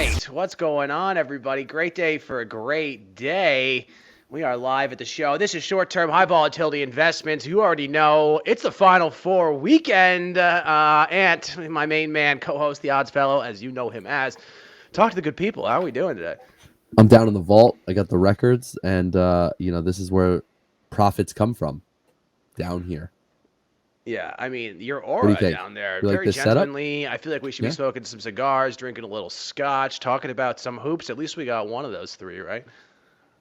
right. What's going on, everybody? Great day for a great day. We are live at the show. This is short-term high volatility investments. You already know it's the Final Four weekend. Ant, my main man, co-host, the Odds Fellow, as you know him as. Talk to the good people. How are we doing today? I'm down in the vault. I got the records, and this is where profits come from, down here. Yeah, I mean, your What do you aura think? down there, You like very this setup? gentlemanly. I feel like we should be Yeah. smoking some cigars, drinking a little scotch, talking about some hoops. At least we got one of those three, right?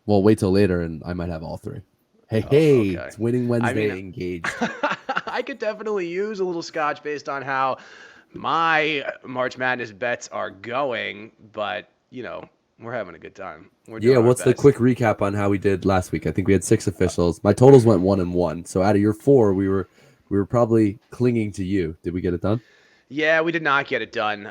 Well, wait till later, and I might have all three. Hey, Oh, hey! okay. It's Winning I mean, Wednesday engaged. I could definitely use a little scotch based on how my March Madness bets are going, but we're having a good time. We're Yeah. doing our What's the best. quick recap on how we did last week? I think we had 6 officials. My totals went 1-1. So out of your four, we were probably clinging to you. Did we get it done? Yeah, we did not get it done.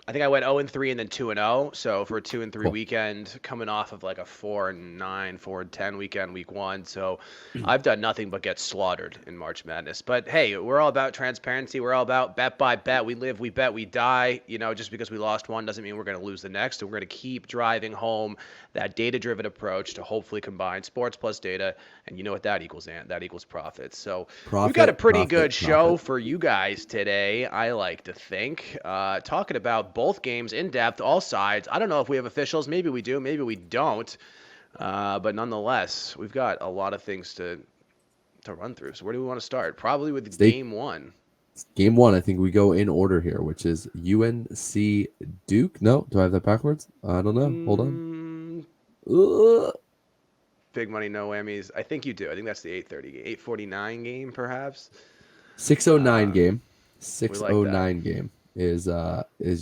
I think I went 0 and 3 and then 2 and 0. So for a 2 and 3 Cool. weekend, coming off of like a 4 and 9, 4 and 10 weekend, week one. So I've done nothing but get slaughtered in March Madness. But hey, we're all about transparency. We're all about bet by bet. We live, we bet, we die. Just because we lost one doesn't mean we're going to lose the next. And we're going to keep driving home that data-driven approach to hopefully combine sports plus data. And you know what that equals, Ant? That equals profits. So we've got a Profit, pretty good profit, show profit. for you guys today, I like to think. Talking about both games in depth, all sides. I don't know if we have officials. Maybe we do. Maybe we don't. But nonetheless, we've got a lot of things to run through. So where do we want to start? Probably with Stay game one. Game one, I think we go in order here, which is UNC Duke. No, do I have that backwards? I don't know. Hold on. Mm, Ugh. big money, no whammies. I think you do. I think that's the 8:30 game, 8:49 game, perhaps. 609 Uh, game. we like that. 609 game is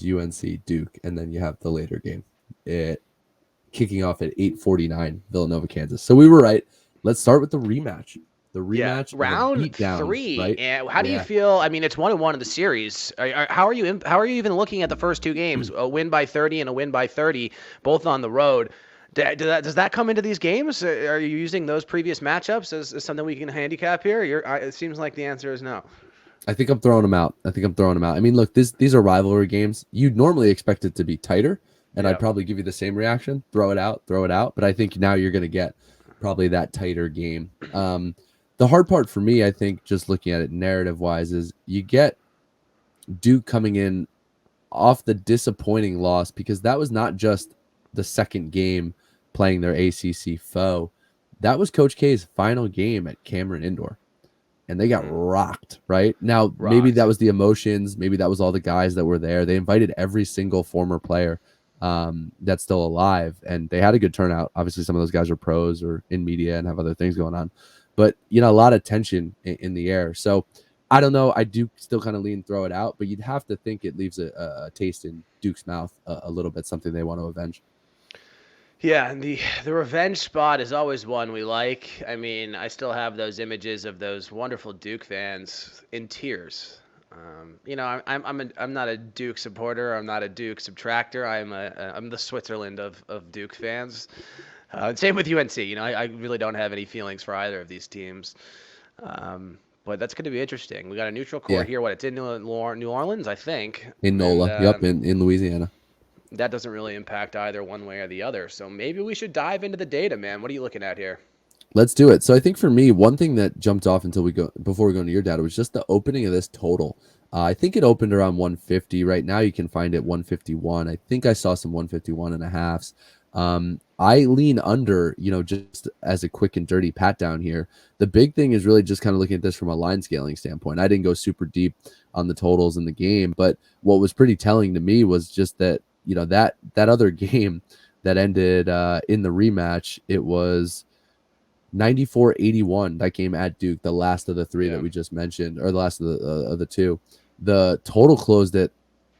UNC Duke, and then you have the later game. It kicking off at 8:49 Villanova, Kansas. So we were right. Let's start with the rematch. The Yeah, rematch of a round beatdown, three. right? And how do you Yeah. feel? I mean, it's 1-1 in the series. How are you even looking at the first two games? A win by 30 and a win by 30, both on the road. Does that come into these games? Are you using those previous matchups as something we can handicap here? It seems like the answer is no. I think I'm throwing them out. I mean, look, these are rivalry games. You'd normally expect it to be tighter, and I'd Yeah. probably give you the same reaction. Throw it out, throw it out. But I think now you're going to get probably that tighter game. The hard part for me, I think, just looking at it narrative wise, is you get Duke coming in off the disappointing loss, because that was not just the second game playing their ACC foe. That was Coach K's final game at Cameron Indoor, and they got Mm, rocked. Right now, maybe that rocked. was the emotions. Maybe that was all the guys that were there. They invited every single former player that's still alive, and they had a good turnout. Obviously, some of those guys are pros or in media and have other things going on, but a lot of tension in the air. So I don't know. I do still kind of lean throw it out, but you'd have to think it leaves a taste in Duke's mouth a little bit, something they want to avenge. Yeah, and the revenge spot is always one we like. I mean, I still have those images of those wonderful Duke fans in tears. I'm not a Duke supporter. I'm not a Duke subtractor. I'm the Switzerland of Duke fans. Same with UNC. I really don't have any feelings for either of these teams. But that's going to be interesting. We got a neutral Yeah, court here. What, it's in New Orleans, I think, in and NOLA. Yep, in Louisiana. that doesn't really impact either one way or the other. So maybe we should dive into the data, man. What are you looking at here? Let's do it. So I think for me, one thing that jumped off before we go into your data was just the opening of this total. I think it opened around 150. Right now you can find it 151. I think I saw some 151 and a halves. I lean under, just as a quick and dirty pat down here. The big thing is really just kind of looking at this from a line scaling standpoint. I didn't go super deep on the totals in the game, but what was pretty telling to me was just that, that other game that ended in the rematch, it was 94-81, that game at Duke, the last of the three that Yeah. we just mentioned, or the last of the two. The total closed at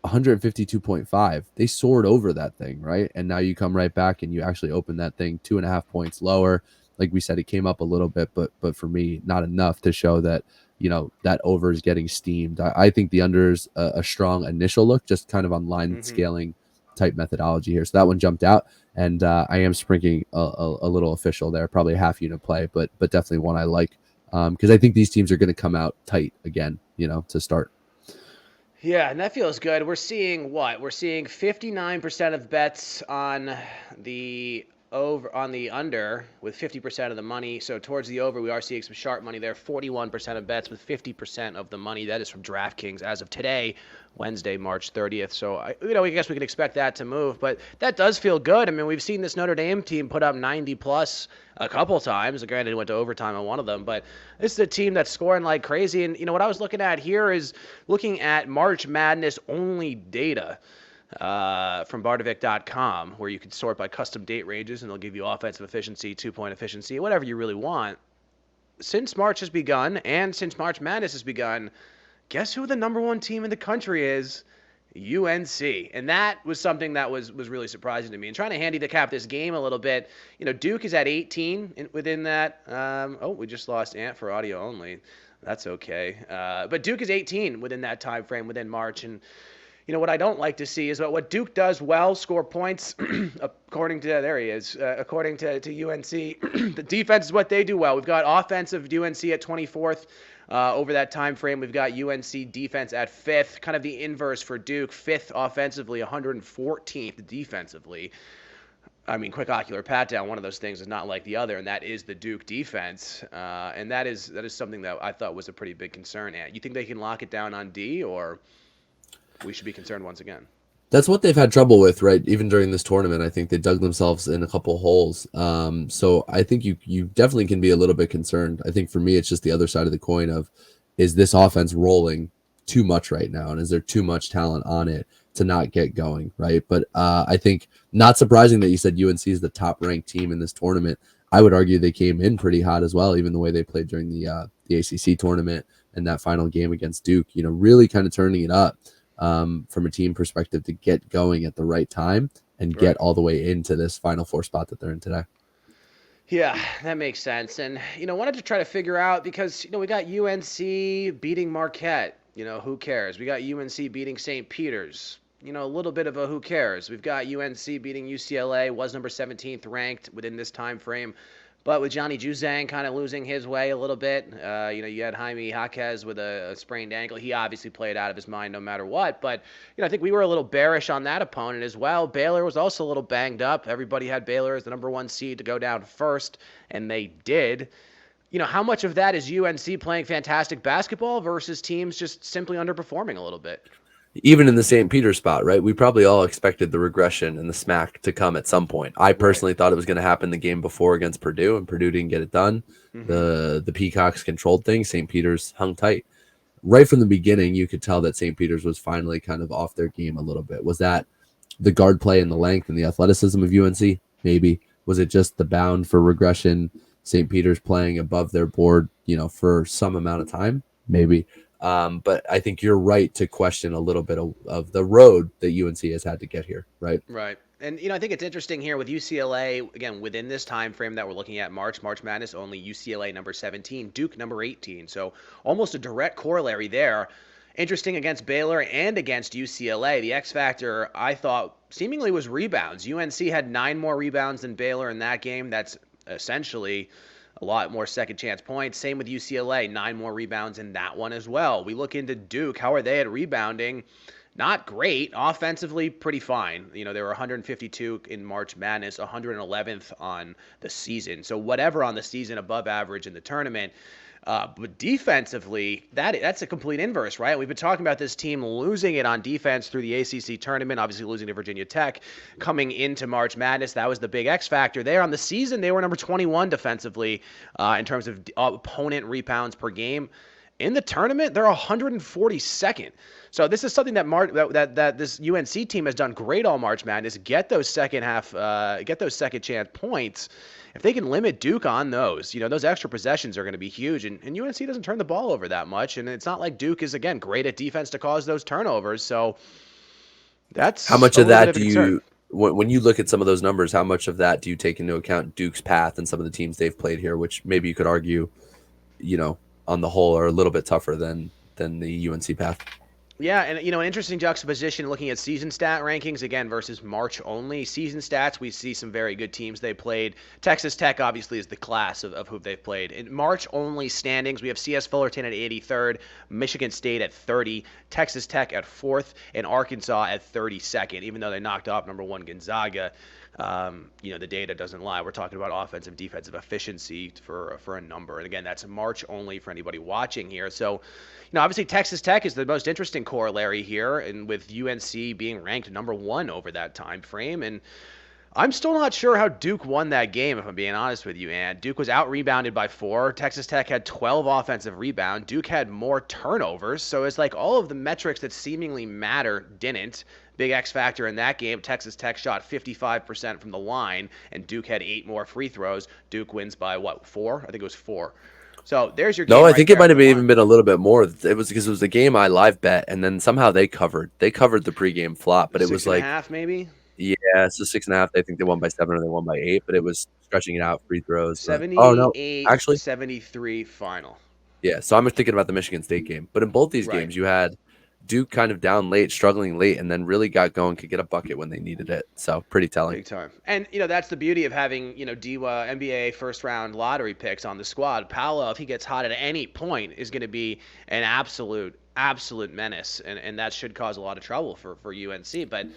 152.5. They soared over that thing, right? And now you come right back and you actually open that thing 2.5 points lower. Like we said, it came up a little bit, but for me, not enough to show that that over is getting steamed. I think the under is a strong initial look, just kind of on line Hmm. scaling type methodology here. So that one jumped out, and I am sprinkling a little official there, probably a half unit play, but definitely one I like, because I think these teams are going to come out tight again, to start. Yeah, and that feels good. We're seeing what? We're seeing 59% of bets on the on the under with 50% of the money. So towards the over, we are seeing some sharp money there. 41% of bets with 50% of the money. That is from DraftKings as of today, Wednesday, March 30th. So I guess we can expect that to move, but that does feel good. I mean, we've seen this Notre Dame team put up 90 plus a couple times. Granted, it went to overtime on one of them, but this is a team that's scoring like crazy. And what I was looking at here is looking at March Madness only data from Bardovic.com, where you can sort by custom date ranges, and they'll give you offensive efficiency, 2-point efficiency, whatever you really want. Since March has begun, and since March Madness has begun, guess who the number one team in the country is? UNC. And that was something that was really surprising to me. And trying to handicap this game a little bit, Duke is at 18 within that. We just lost Ant for audio only. That's okay. But Duke is 18 within that time frame within March. And what I don't like to see is what Duke does well, score points. According to there he is. According to UNC, the defense is what they do well. We've got offensive UNC at 24th. Over that time frame, we've got UNC defense at 5th, kind of the inverse for Duke. 5th offensively, 114th defensively. I mean, quick ocular pat down. One of those things is not like the other, and that is the Duke defense. And that is something that I thought was a pretty big concern. You think they can lock it down on D, or we should be concerned once again? That's what they've had trouble with, right? Even during this tournament, I think they dug themselves in a couple holes. So I think you definitely can be a little bit concerned. I think for me, it's just the other side of the coin of, is this offense rolling too much right now, and is there too much talent on it to not get going, right? But I think not surprising that you said UNC is the top ranked team in this tournament. I would argue they came in pretty hot as well, even the way they played during the ACC tournament and that final game against Duke. Really kind of turning it up. From a team perspective to get going at the right time and get all the way into this Final Four spot that they're in today. Yeah, that makes sense. And, wanted to try to figure out because, we got UNC beating Marquette. Who cares? We got UNC beating St. Peter's. A little bit of a who cares. We've got UNC beating UCLA, was number 17th ranked within this time frame. But with Johnny Juzang kind of losing his way a little bit, you had Jaime Jaquez with a sprained ankle. He obviously played out of his mind no matter what. But, I think we were a little bearish on that opponent as well. Baylor was also a little banged up. Everybody had Baylor as the number one seed to go down first, and they did. How much of that is UNC playing fantastic basketball versus teams just simply underperforming a little bit? Even in the St. Peter spot, right? We probably all expected the regression and the smack to come at some point. I personally thought it was going to happen the game before against Purdue, and Purdue didn't get it done. Mm-hmm. The Peacocks controlled things. St. Peter's hung tight. Right from the beginning, you could tell that St. Peter's was finally kind of off their game a little bit. Was that the guard play and the length and the athleticism of UNC? Maybe. Was it just the bound for regression? St. Peter's playing above their board, for some amount of time? Maybe. But I think you're right to question a little bit of the road that UNC has had to get here, right? Right. And, I think it's interesting here with UCLA, again, within this time frame that we're looking at, March Madness, only UCLA number 17, Duke number 18. So almost a direct corollary there. Interesting against Baylor and against UCLA. The X factor, I thought, seemingly was rebounds. UNC had 9 more rebounds than Baylor in that game. That's essentially a lot more second chance points. Same with UCLA, 9 more rebounds in that one as well. We look into Duke. How are they at rebounding? Not great. Offensively, pretty fine. They were 152 in March Madness, 111th on the season. So whatever on the season, above average in the tournament. But defensively, that's a complete inverse, right? We've been talking about this team losing it on defense through the ACC tournament, obviously losing to Virginia Tech. Coming into March Madness, that was the big X factor there. On the season, they were number 21 defensively in terms of opponent rebounds per game. In the tournament, they're 142nd. So this is something that this UNC team has done great all March Madness. Get those second chance points. If they can limit Duke on those, those extra possessions are going to be huge. And UNC doesn't turn the ball over that much. And it's not like Duke is, again, great at defense to cause those turnovers. So that's how much of that do you, when you look at some of those numbers, how much of that do you take into account Duke's path and some of the teams they've played here, which maybe you could argue, on the whole are a little bit tougher than the UNC path? Yeah, and an interesting juxtaposition looking at season stat rankings again versus March only. Season stats, we see some very good teams they played. Texas Tech obviously is the class of who they've played. In March only standings, we have CS Fullerton at 83rd, Michigan State at 30, Texas Tech at 4th, and Arkansas at 32nd. Even though they knocked off number one Gonzaga, the data doesn't lie. We're talking about offensive defensive efficiency for a number, and again, that's March only for anybody watching here. So, obviously Texas Tech is the most interesting corollary here, and with UNC being ranked number one over that time frame, and I'm still not sure how Duke won that game, if I'm being honest with you, Ant. Duke was out rebounded by 4. Texas Tech had 12 offensive rebounds. Duke had more turnovers. So it's like all of the metrics that seemingly matter didn't. Big X factor in that game. Texas Tech shot 55% from the line, and Duke had 8 more free throws. Duke wins by what, 4? I think it was 4. So there's your No, game I right think it there might after have the even line. been a little bit more. It was because it was a game I live bet, and then somehow they covered. They covered the pregame flop, but it Six was and a like, half, maybe? yeah, so 6.5. I think they won by 7 or they won by 8, but it was stretching it out, free throws. But oh no, 78 actually, 73 final. yeah. So I'm thinking about the Michigan State game, but in both these Right. games, you had Duke kind of down late, struggling late, and then really got going, could get a bucket when they needed it. So pretty telling. Big time. And, that's the beauty of having, DWA, NBA first round lottery picks on the squad. Paolo, if he gets hot at any point, is going to be an absolute menace. And that should cause a lot of trouble for UNC. But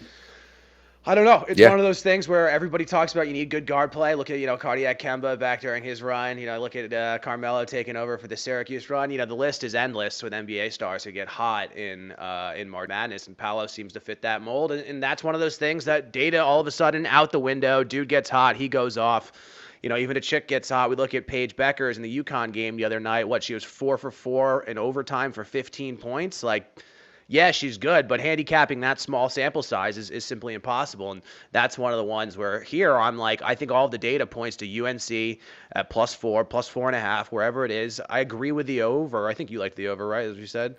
I don't know. It's Yeah, one of those things where everybody talks about you need good guard play. Look at, Cardiac Kemba back during his run. Look at Carmelo taking over for the Syracuse run. The list is endless with NBA stars who get hot in March Madness, and Paolo seems to fit that mold. And that's one of those things that data all of a sudden out the window. Dude gets hot, he goes off. Even a chick gets hot. We look at Paige Beckers in the UConn game the other night. She was 4 for 4 in overtime for 15 points. Like, yeah, she's good, but handicapping that small sample size is simply impossible. And that's one of the ones where here I'm like, I think all the data points to UNC at +4, +4.5, wherever it is. I agree with the over. I think you like the over, right? As you said.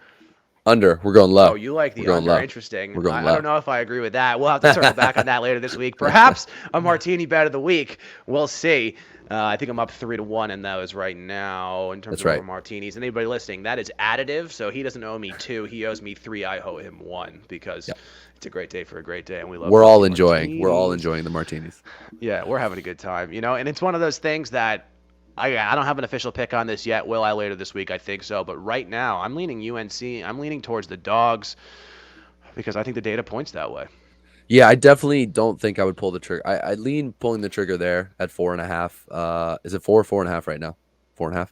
under. We're going Oh, low. you like We're the going under. low. Interesting. We're going I don't low. know if I agree with that. We'll have to circle back on that later this week. Perhaps a martini bet of the week. We'll see. I think I'm up 3-1 in those right now in terms That's of over right. martinis. And anybody listening, that is additive. So he doesn't owe me 2. He owes me 3. I owe him 1 because Yeah. it's a great day for a great day. And we love We're all drinking enjoying. We're all martinis. enjoying the martinis. Yeah, we're having a good time, And it's one of those things that I don't have an official pick on this yet. Will I later this week? I think so. But right now, I'm leaning UNC. I'm leaning towards the dogs because I think the data points that way. Yeah, I definitely don't think I would pull the trigger. I lean pulling the trigger there at 4.5. Is it 4.5 right now? 4.5.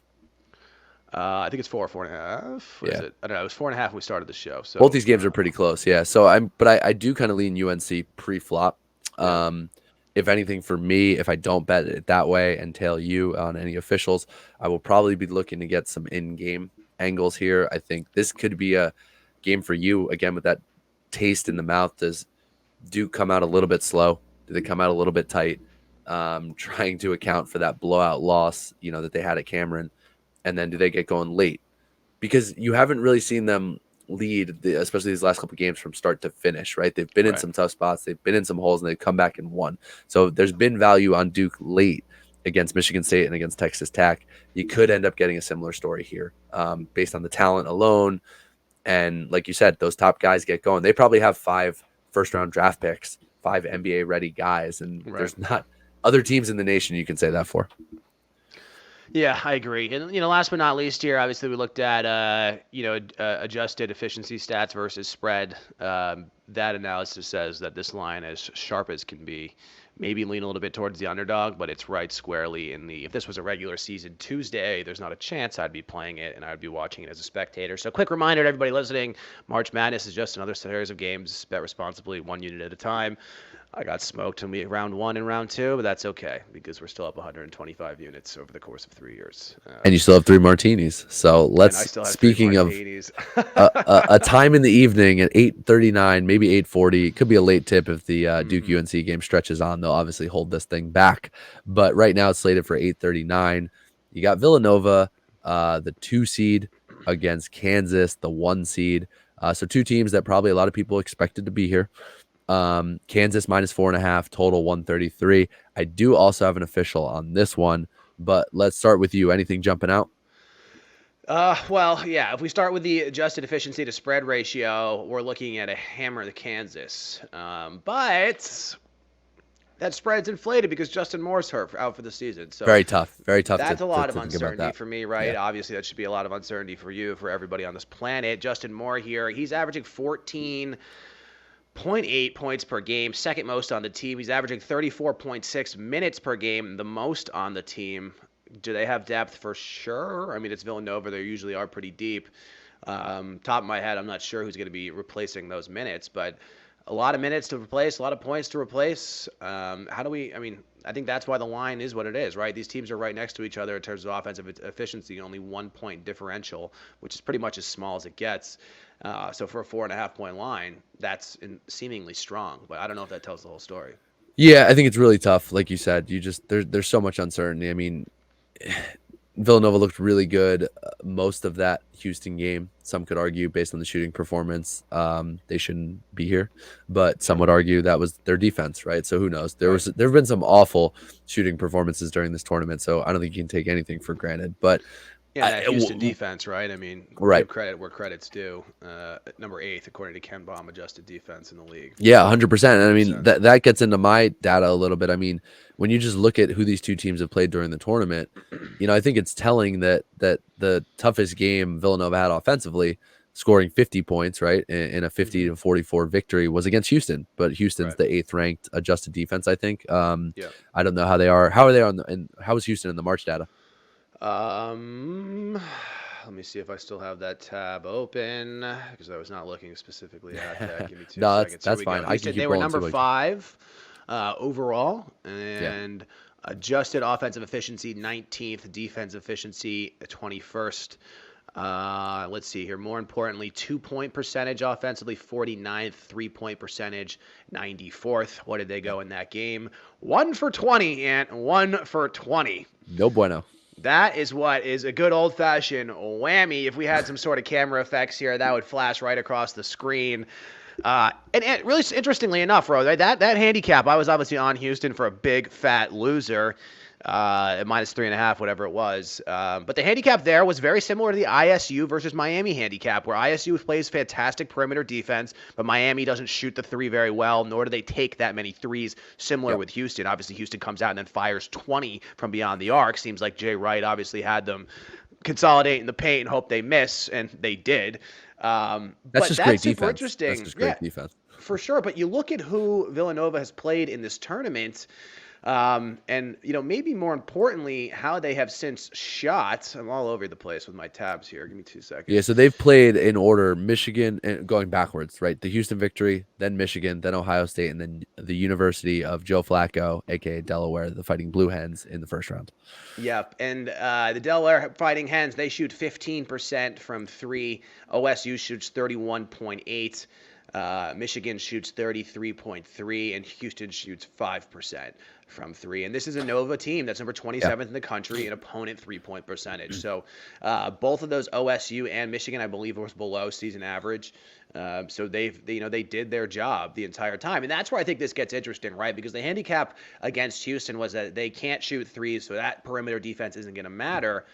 I think it's 4.5. What is Yeah, it? I don't know. It was 4.5 when we started the show. both So these games are pretty close. Yeah, so but I do kind of lean UNC pre-flop. yeah, Um, if anything, for me, if I don't bet it that way and tail you on any officials, I will probably be looking to get some in-game angles here. I think this could be a game for you again with that taste in the mouth. Does Duke come out a little bit slow? Do they come out a little bit tight? Trying to account for that blowout loss, that they had at Cameron, and then do they get going late? Because you haven't really seen them lead, especially these last couple of games from start to finish, right? They've been in right. some tough spots, they've been in some holes, and they've come back and won. So there's been value on Duke late against Michigan State and against Texas Tech. You could end up getting a similar story here based on the talent alone. And like you said, those top guys get going. They probably have 5 first-round draft picks, 5 NBA-ready guys, and Right. there's not other teams in the nation you can say that for. Yeah, I agree. And last but not least here, obviously we looked at adjusted efficiency stats versus spread. That analysis says that this line, as sharp as can be, maybe lean a little bit towards the underdog, but it's right squarely in the. If this was a regular season Tuesday, there's not a chance I'd be playing it, and I'd be watching it as a spectator. So, quick reminder to everybody listening: March Madness is just another series of games. Bet responsibly, one unit at a time. I got smoked in round 1 and round 2, but that's okay because we're still up 125 units over the course of 3 years. And you still have 3 martinis. So And I let's, still have 3 speaking of martinis. a time in the evening at 8:39, maybe 8:40. It could be a late tip if the Duke hmm UNC game stretches on. They'll obviously hold this thing back. But right now it's slated for 8:39. You got Villanova, the 2 seed against Kansas, the 1 seed. So 2 teams that probably a lot of people expected to be here. Kansas -4.5, total 133. I do also have an official on this one, but let's start with you. Anything jumping out? Well, yeah. If we start with the adjusted efficiency to spread ratio, we're looking at a hammer to Kansas. But that spread's inflated because Justin Moore's hurt out for the season. So Very tough that's a to, lot of to think about uncertainty that. for me, right? Yeah. Obviously, that should be a lot of uncertainty for you, for everybody on this planet. Justin Moore here, he's averaging 14.8 points per game, second most on the team. He's averaging 34.6 minutes per game, the most on the team. Do they have depth? For sure. I mean, it's Villanova. They usually are pretty deep. Top of my head, I'm not sure who's going to be replacing those minutes, but a lot of minutes to replace, a lot of points to replace. How do we? I mean, I think that's why the line is what it is, right? These teams are right next to each other in terms of offensive efficiency, only 1 point differential, which is pretty much as small as it gets. So for a 4.5 point line, that's seemingly strong, but I don't know if that tells the whole story. Yeah, I think it's really tough. Like you said, you just there's so much uncertainty. I mean, Villanova looked really good most of that Houston game. Some could argue, based on the shooting performance, they shouldn't be here. But some Yep. would argue that was their defense, right? So who knows? Right. There have been some awful shooting performances during this tournament. So I don't think you can take anything for granted. But Yeah, I, that Houston defense, right? I mean, right, give credit where credit's due. Number eighth, according to Ken Baum, adjusted defense in the league. yeah, 100%. And I Makes mean sense. that gets into my data a little bit. I mean, when you just look at who these two teams have played during the tournament, I think it's telling that the toughest game Villanova had offensively, scoring 50 points, right, in a 50 Hmm. to 44 victory, was against Houston. But Houston's Right. the eighth ranked adjusted defense, I think. Yeah. I don't know how they are. How are they on and how is Houston in the March data? Um, Let me see if I still have that tab open because I was not looking specifically at that. Give me two No, that's seconds. Here that's we go. fine. I can Houston, they keep were rolling number too. five overall, Yeah. and adjusted offensive efficiency 19th, defensive efficiency 21st. Let's see here. More importantly, 2 point percentage offensively, 49th, 3 point percentage, 94th. What did they go in that game? 1 for 20 and 1 for 20. No bueno. That is what is a good old fashioned whammy. If we had some sort of camera effects here, that would flash right across the screen. And really interestingly enough, Ro, that handicap, I was obviously on Houston for a big fat loser, at -3.5, whatever it was. But the handicap there was very similar to the ISU versus Miami handicap, where ISU plays fantastic perimeter defense, but Miami doesn't shoot the three very well, nor do they take that many threes. Similar Yep. with Houston, obviously Houston comes out and then fires 20 from beyond the arc. Seems like Jay Wright obviously had them consolidate in the paint and hope they miss, and they did. That's But just great that's super defense. That's interesting. just Yeah, great defense. for sure. But you look at who Villanova has played in this tournament, and maybe more importantly, how they have since shot. I'm all over the place with my tabs here. Give me two Yeah, seconds. so they've played in order Michigan and going backwards, right? The Houston victory, then Michigan, then Ohio State, and then the University of Joe Flacco, aka Delaware, the Fighting Blue Hens in the first round. Yep, and the Delaware Fighting Hens, they shoot 15% from three. OSU shoots 31.8. Michigan shoots 33.3, and Houston shoots 5% from three. And this is a Nova team that's number Yeah. 27th in the country in opponent 3 point percentage. So both of those, OSU and Michigan, I believe, was below season average. So they did their job the entire time, and that's where I think this gets interesting, right? Because the handicap against Houston was that they can't shoot threes, so that perimeter defense isn't going to matter.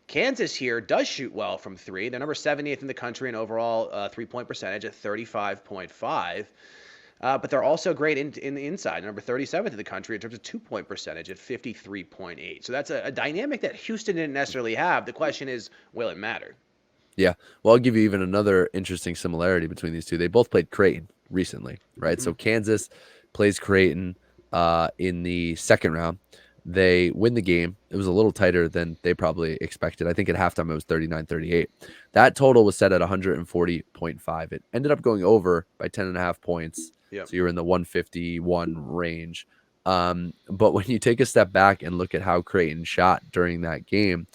Kansas here does shoot well from three. They're number 70th in the country in overall 3 point percentage at 35.5. But they're also great in the inside, number 37th in the country in terms of 2 point percentage at 53.8. So that's a dynamic that Houston didn't necessarily have. The question is, will it matter? Yeah. Well, I'll give you even another interesting similarity between these two. They both played Creighton recently, right? Mm-hmm. So Kansas plays Creighton in the second round. They win the game. It was a little tighter than they probably expected. I think at halftime it was 39-38. That total was set at 140.5. It ended up going over by 10.5 points. Yep. So you're in the 151 range. But when you take a step back and look at how Creighton shot during that game,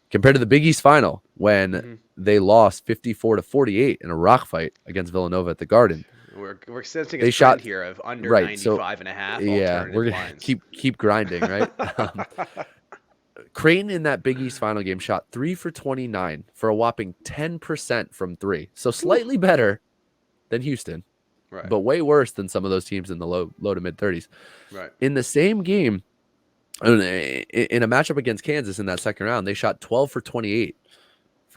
compared to the Big East final when Mm-hmm. they lost 54-48 in a rock fight against Villanova at the Garden. We're sensing a They trend shot here of under right. So 95 and a half yeah, we're alternative gonna lines. keep grinding, right? Creighton in that Big East final game shot 3 for 29 for a whopping 10% from three. So slightly better than Houston, Right. but way worse than some of those teams in the low to mid 30s. Right. In the same game, in a matchup against Kansas in that second round, they shot 12 for 28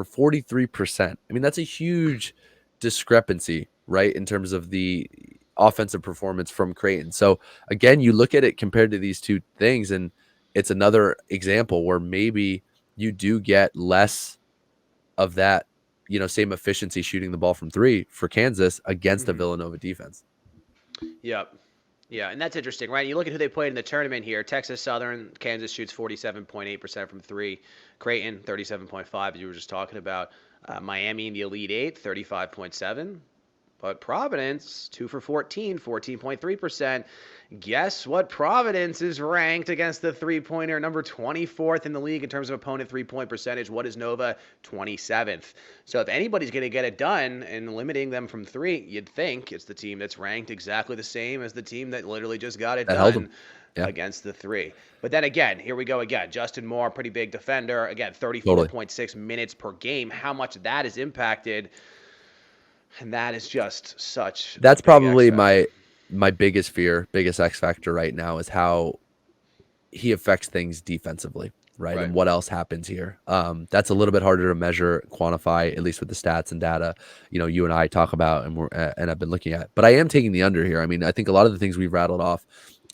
for 43%. I mean, that's a huge discrepancy, right, in terms of the offensive performance from Creighton. So again, you look at it compared to these two things, and it's another example where maybe you do get less of that, same efficiency shooting the ball from three for Kansas against a Hmm. Villanova defense. Yep. Yeah, and that's interesting, right? You look at who they played in the tournament here. Texas Southern, Kansas shoots 47.8% from three. Creighton, 37.5, as you were just talking about. Miami in the Elite Eight, 35.7. But Providence, 2 for 14, 14.3%. Guess what? Providence is ranked against the three-pointer, number 24th in the league in terms of opponent three-point percentage. What is Nova? 27th. So if anybody's going to get it done and limiting them from three, you'd think it's the team that's ranked exactly the same as the team that literally just got it That held them. done Yeah, against the three. But then again, here we go again. Justin Moore, pretty big defender. Again, totally. 34.6 minutes per game. How much that is impacted, and that is just such a That's big X probably factor. my biggest fear, biggest X factor right now is how he affects things defensively, right? Right. And what else happens here? That's a little bit harder to measure, quantify, at least with the stats and data. You and I talk about, and I've been looking at. But I am taking the under here. I mean, I think a lot of the things we've rattled off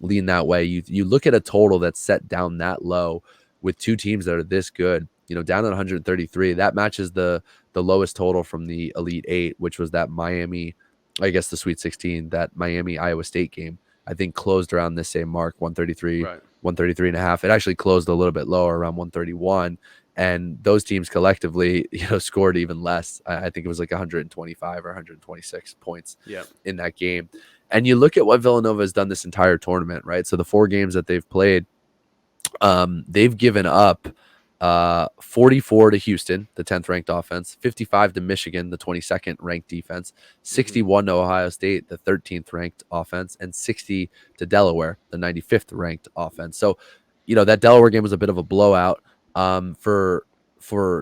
lean that way. You look at a total that's set down that low with two teams that are this good. Down at 133, that matches the lowest total from the Elite Eight, which was that Miami, I guess the Sweet 16, that Miami Iowa State game. I think closed around this same mark, 133, Right. 133 and a half. It actually closed a little bit lower, around 131. And those teams collectively, scored even less. I think it was like 125 or 126 points Yep. in that game. And you look at what Villanova has done this entire tournament, right? So the 4 games that they've played, they've given up 44 to Houston, the 10th ranked offense, 55 to Michigan, the 22nd ranked defense, Hmm. 61 to Ohio State, the 13th ranked offense, and 60 to Delaware, the 95th ranked offense. So, that Delaware game was a bit of a blowout. For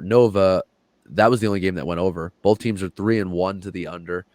Nova, that was the only game that went over. Both teams are 3-1 to the under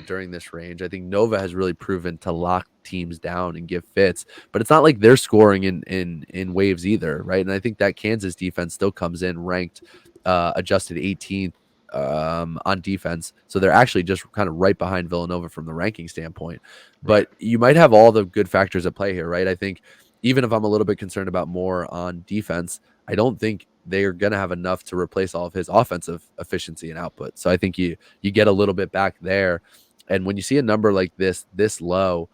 during this range. I think Nova has really proven to lock teams down and give fits, but it's not like they're scoring in waves either, right? And I think that Kansas defense still comes in ranked, adjusted 18th on defense, so they're actually just kind of right behind Villanova from the ranking standpoint. Right. But you might have all the good factors at play here, right? I think even if I'm a little bit concerned about more on defense, I don't think they're going to have enough to replace all of his offensive efficiency and output. So I think you get a little bit back there. And when you see a number like this low,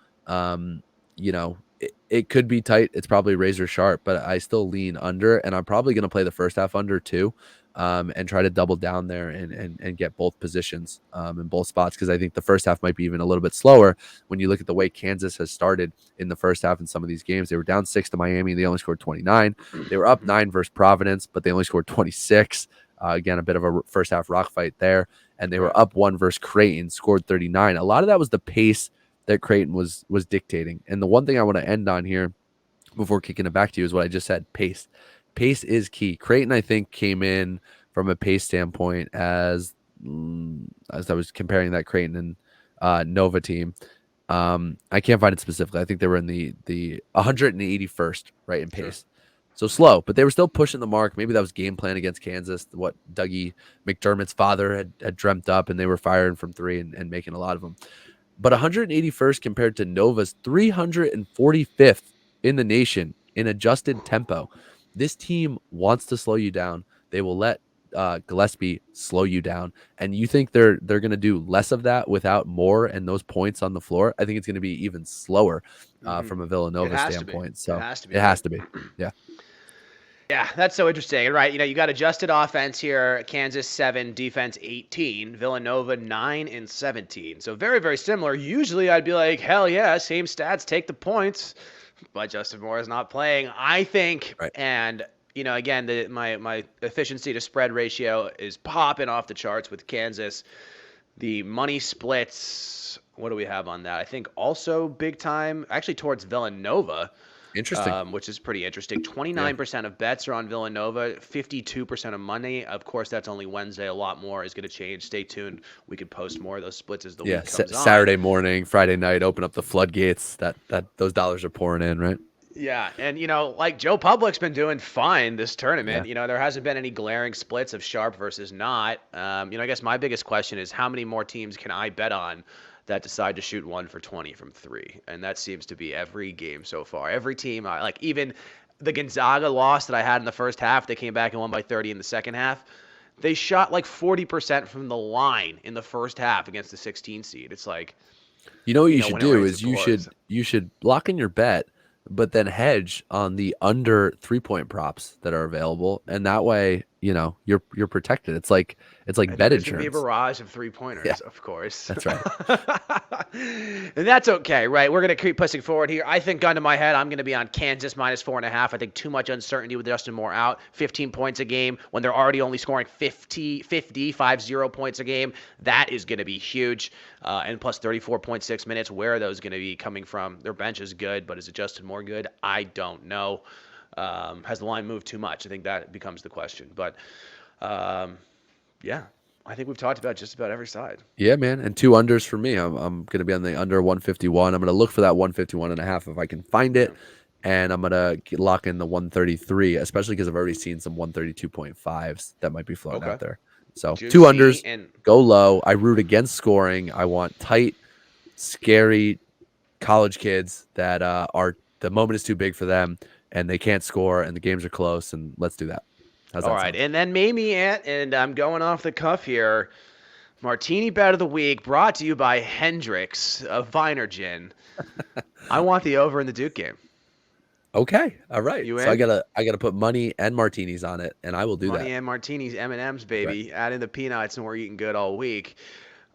it could be tight. It's probably razor sharp, but I still lean under, and I'm probably going to play the first half under too, and try to double down there and get both positions in both spots, because I think the first half might be even a little bit slower when you look at the way Kansas has started in the first half in some of these games. They were down 6 to Miami. They only scored 29. They were up Hmm. 9 versus Providence, but they only scored 26. Again, a bit of a first half rock fight there. And they Right. were up 1 versus Creighton, scored 39. A lot of that was the pace that Creighton was dictating. And the one thing I want to end on here before kicking it back to you is what I just said. Pace. Pace is key. Creighton, I think, came in from a pace standpoint as I was comparing that Creighton and Nova team. I can't find it specifically. I think they were in the 181st, right, in Sure. pace. So slow, but they were still pushing the mark. Maybe that was game plan against Kansas, what Dougie McDermott's father had dreamt up, and they were firing from three and making a lot of them. But 181st compared to Nova's 345th in the nation in adjusted tempo. This team wants to slow you down. They will let Gillespie slow you down, and you think they're going to do less of that without more and those points on the floor? I think it's going to be even slower Hmm. from a It Villanova has to be. standpoint. It So has to be, it has right? to be. Yeah, Yeah, that's so interesting. Right. You got adjusted offense here. Kansas 7, defense 18, Villanova 9 and 17. So very, very similar. Usually I'd be like, hell yeah, same stats, take the points. But Justin Moore is not playing. I think, right. and again, my efficiency to spread ratio is popping off the charts with Kansas. The money splits. What do we have on that? I think also big time, actually towards Villanova, Interesting. which is pretty interesting. Yeah. 29% of bets are on Villanova, 52% of money. Of course, that's only Wednesday. A lot more is going to change. Stay tuned. We could post more of those splits as the Yeah, week comes on. Saturday morning, Friday night, open up the floodgates. That those dollars are pouring in, right? Yeah, and like Joe Public's been doing fine this Yeah. tournament. There hasn't been any glaring splits of sharp versus not. I guess my biggest question is how many more teams can I bet on that decide to shoot 1 for 20 from three? And that seems to be every game so far. Every team, like even the Gonzaga loss that I had in the first half, they came back and won by 30 in the second half. They shot like 40% from the line in the first half against the 16 seed. It's like, You know what you should when it do rains, it is pours. you should lock in your bet, but then hedge on the under 3-point props that are available, and that way, you're protected. It's like And then bet there's going to be a insurance. barrage of Yeah, 3-pointers, of course. that's right. And that's okay, right? We're going to keep pushing forward here. I think, gun to my head, I'm going to be on Kansas minus 4.5. I think too much uncertainty with Justin Moore out. 15 points a game when they're already only scoring 50 points a game. That is going to be huge. And plus 34.6 minutes. Where are those going to be coming from? Their bench is good, but is it Justin Moore good? I don't know. Has the line moved too much? I think that becomes the question. But yeah, I think we've talked about just about every side. Yeah, man. And two unders for me. I'm going to be on the under 151. I'm going to look for that 151.5 if I can find Yeah. it. And I'm going to lock in the 133, especially because I've already seen some 132.5s that might be floating Okay. out there. So two Juicy unders, and go low. I root against scoring. I want tight, scary college kids that are the moment is too big for them and they can't score and the games are close. And let's do that. How's all that right, sound? and then maybe and I'm going off the cuff here. Martini bet of the week brought to you by Hendrix of Viner Gin. I want the over in the Duke game. Okay. All right. You So I in? gotta put money and martinis on it, and I will do Money that. and martinis, M&Ms, That's right. baby. Add in the peanuts, and we're eating good all week.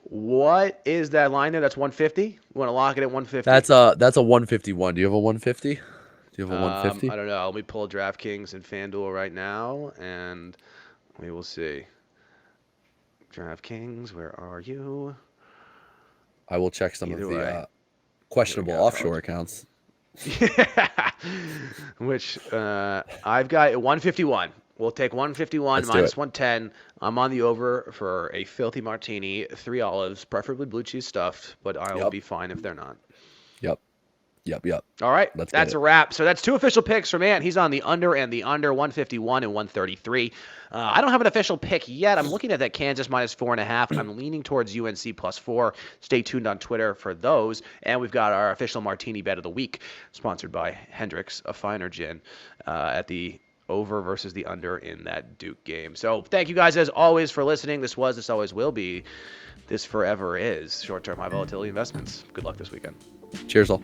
What is that line there? That's 150. We want to lock it at 150. That's a 151. Do you have a 150? Do you have a I 150? don't know. Let me pull DraftKings and FanDuel right now, and we will see. DraftKings, where are you? I will check some of Either the way, here we questionable go. offshore accounts. Yeah. Which I've got at 151. We'll take 151 Let's do minus it. 110. I'm on the over for a filthy martini, 3 olives, preferably blue cheese stuffed, but I'll Yep. be fine if they're not. Yep. Yep. Yep. All right, Let's get that's it. a wrap. So that's two official picks from Ant. He's on the under and the under, 151 and 133. I don't have an official pick yet. I'm looking at that Kansas minus 4.5. I'm leaning towards UNC +4. Stay tuned on Twitter for those. And we've got our official martini bet of the week, sponsored by Hendrix, a finer gin, at the over versus the under in that Duke game. So thank you guys as always for listening. This always will be, this forever is short-term high volatility investments. Good luck this weekend. Cheers, all.